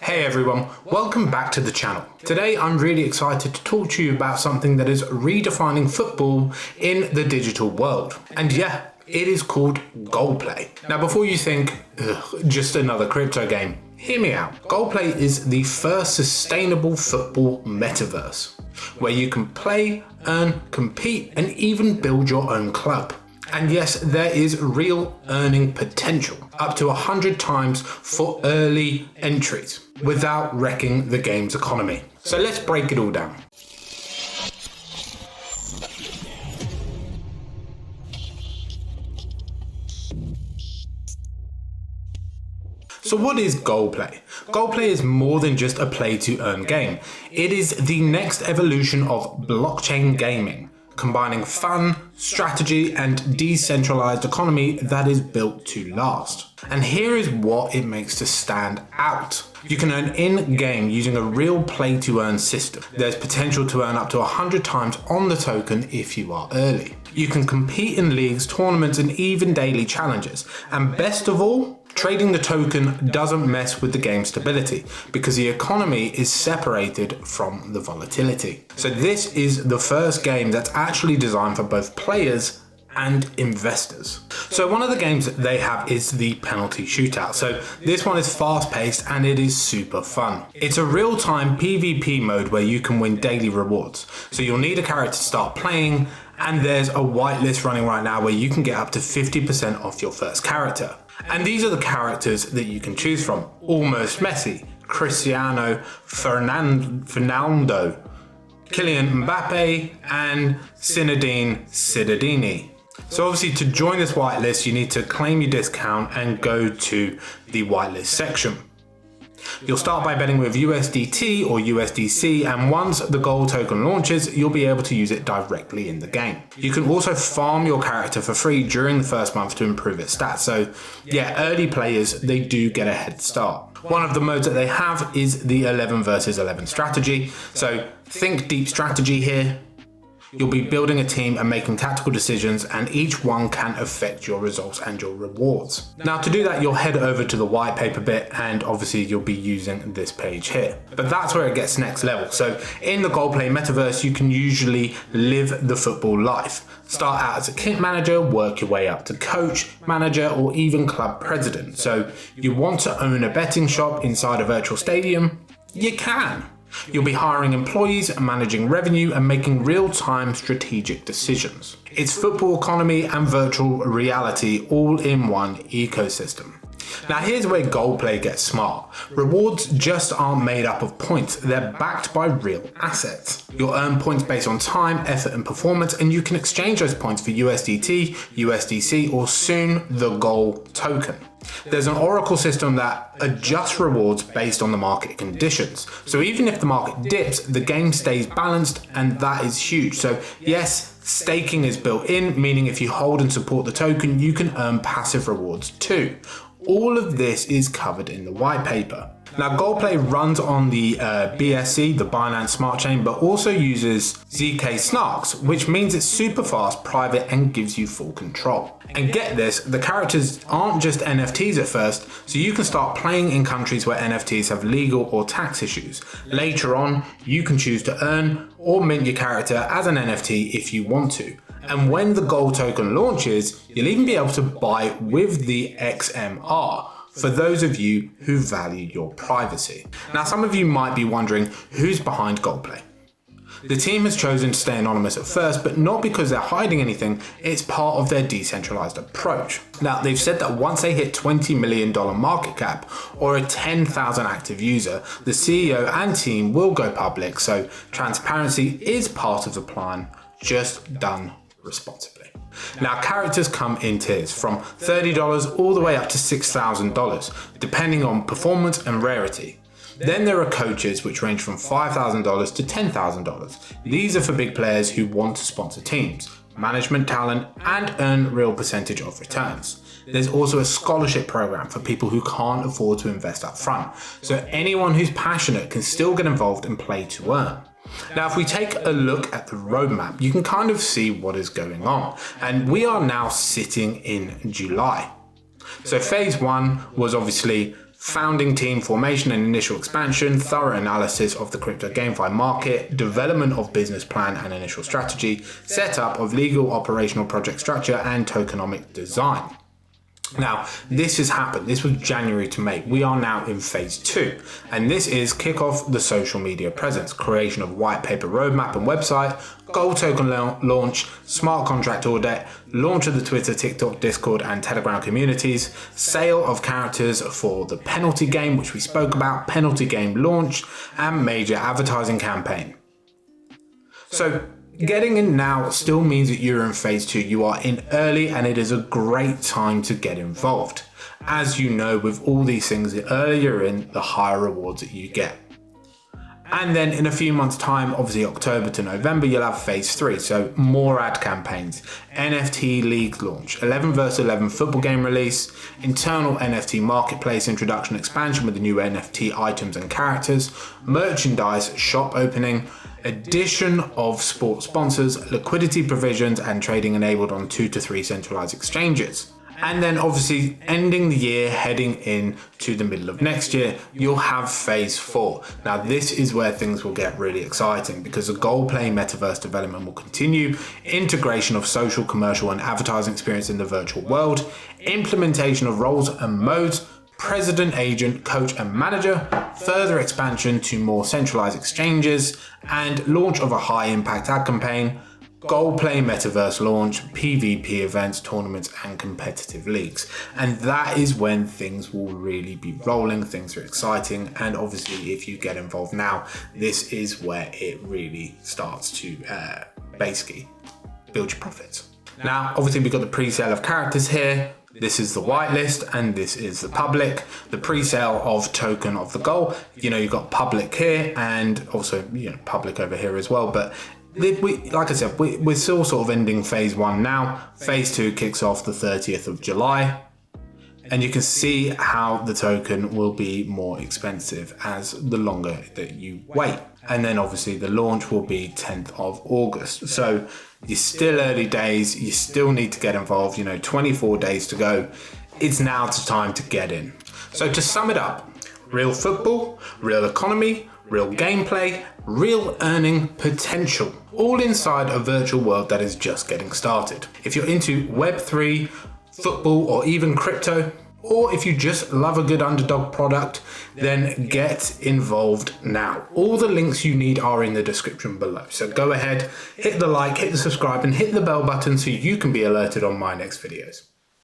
Hey everyone, welcome back to the channel. Today I'm really excited to talk to you about something that is redefining football in the digital world. And yeah, it is called GoaL. Now before you think, just another crypto game, hear me out. GoaL is the first sustainable football metaverse, where you can play, earn, compete, and even build your own club. And yes, there is real earning potential, up to 100 times for early entries, without wrecking the game's economy. So let's break it all down. So what is GoaL? GoaL is more than just a play to earn game. It is the next evolution of blockchain gaming, combining fun, strategy, and decentralized economy that is built to last. And here is what it makes to stand out. You can earn in-game using a real play-to-earn system. There's potential to earn up to 100 times on the token if you are early. You can compete in leagues, tournaments, and even daily challenges. And best of all, trading the token doesn't mess with the game's stability because the economy is separated from the volatility. So this is the first game that's actually designed for both players and investors. So one of the games that they have is the penalty shootout. So this one is fast paced and it is super fun. It's a real-time PvP mode where you can win daily rewards. So you'll need a character to start playing, and there's a whitelist running right now where you can get up to 50% off your first character. And these are the characters that you can choose from: Almost Messi, Cristiano Fernando, Kylian Mbappe, and Zinedine Zidane. So obviously to join this whitelist, you need to claim your discount and go to the whitelist section. You'll start by betting with USDT or USDC, and once the GoaL token launches, you'll be able to use it directly in the game. You can also farm your character for free during the first month to improve its stats. So yeah, early players, they do get a head start. One of the modes that they have is the 11 versus 11 strategy. So think deep strategy here. You'll be building a team and making tactical decisions, and each one can affect your results and your rewards. Now to do that, you'll head over to the white paper bit, and obviously you'll be using this page here. But that's where it gets next level. So in the GoaL metaverse, you can usually live the football life. Start out as a kit manager, work your way up to coach, manager, or even club president. So you want to own a betting shop inside a virtual stadium? You can. You'll be hiring employees, managing revenue, and making real-time strategic decisions. It's football economy and virtual reality all in one ecosystem. Now here's where GoaL gets smart. Rewards just aren't made up of points, they're backed by real assets. You'll earn points based on time, effort, and performance, and you can exchange those points for USDT, USDC, or soon the GoaL token. There's an oracle system that adjusts rewards based on the market conditions. So even if the market dips, the game stays balanced, and that is huge. So yes, staking is built in, meaning if you hold and support the token, you can earn passive rewards too. All of this is covered in the white paper. Now GoaL runs on the BSC, the Binance Smart Chain, but also uses zk-SNARKs, which means it's super fast, private, and gives you full control. And get this, the characters aren't just NFTs at first, so you can start playing in countries where NFTs have legal or tax issues. Later on, you can choose to earn or mint your character as an NFT if you want to. And when the GoaL token launches, you'll even be able to buy with the XMR, for those of you who value your privacy. Now some of you might be wondering who's behind GoaL. The team has chosen to stay anonymous at first, but not because they're hiding anything, it's part of their decentralized approach. Now they've said that once they hit $20 million market cap or a 10,000 active user, the CEO and team will go public, so transparency is part of the plan, just done responsibly. Now characters come in tiers from $30 all the way up to $6,000, depending on performance and rarity. Then there are coaches, which range from $5,000 to $10,000. These are for big players who want to sponsor teams, management talent, and earn real percentage of returns. There's also a scholarship program for people who can't afford to invest up front, so anyone who's passionate can still get involved and play to earn. Now, if we take a look at the roadmap, you can kind of see what is going on, and we are now sitting in July. So phase one was obviously founding team formation and initial expansion, thorough analysis of the crypto GameFi market, development of business plan and initial strategy, setup of legal operational project structure and tokenomic design. Now, this has happened. This was January to May. We are now in phase 2, and this is kick off the social media presence, creation of white paper roadmap and website, GoaL token launch, smart contract audit, launch of the Twitter, TikTok, Discord and Telegram communities, sale of characters for the penalty game, which we spoke about, penalty game launch, and major advertising campaign. So, getting in now still means that you're in phase 2. You are in early, and it is a great time to get involved. As you know, with all these things, the earlier you're in, the higher rewards that you get. And then in a few months' time, obviously October to November, you'll have phase 3. So more ad campaigns, NFT league launch, 11 vs 11 football game release, internal NFT marketplace introduction, expansion with the new NFT items and characters, merchandise shop opening, addition of sports sponsors, liquidity provisions and trading enabled on 2 to 3 centralized exchanges. And then obviously ending the year, heading in to the middle of next year, you'll have phase 4. Now this is where things will get really exciting, because the GoaL Play metaverse development will continue, integration of social, commercial and advertising experience in the virtual world, implementation of roles and modes, president, agent, coach and manager, further expansion to more centralized exchanges, and launch of a high impact ad campaign, GoaL Play metaverse launch, PvP events, tournaments and competitive leagues. And that is when things will really be rolling, things are exciting, and obviously if you get involved now, this is where it really starts to basically build your profits. Now obviously we've got the pre-sale of characters here. This is the whitelist and this is the public. The pre-sale of token of the GoaL, you've got public here and also public over here as well, but like I said, we're still sort of ending phase 1 now. Phase 2 kicks off the 30th of July. And you can see how the token will be more expensive as the longer that you wait. And then obviously the launch will be 10th of August. So you're still early days. You still need to get involved. 24 days to go. It's now the time to get in. So to sum it up, real football, real economy, real gameplay, real earning potential, all inside a virtual world that is just getting started. If you're into Web3, football or even crypto, or if you just love a good underdog product, then get involved now. All the links you need are in the description below. So go ahead, hit the like, hit the subscribe and hit the bell button so you can be alerted on my next videos.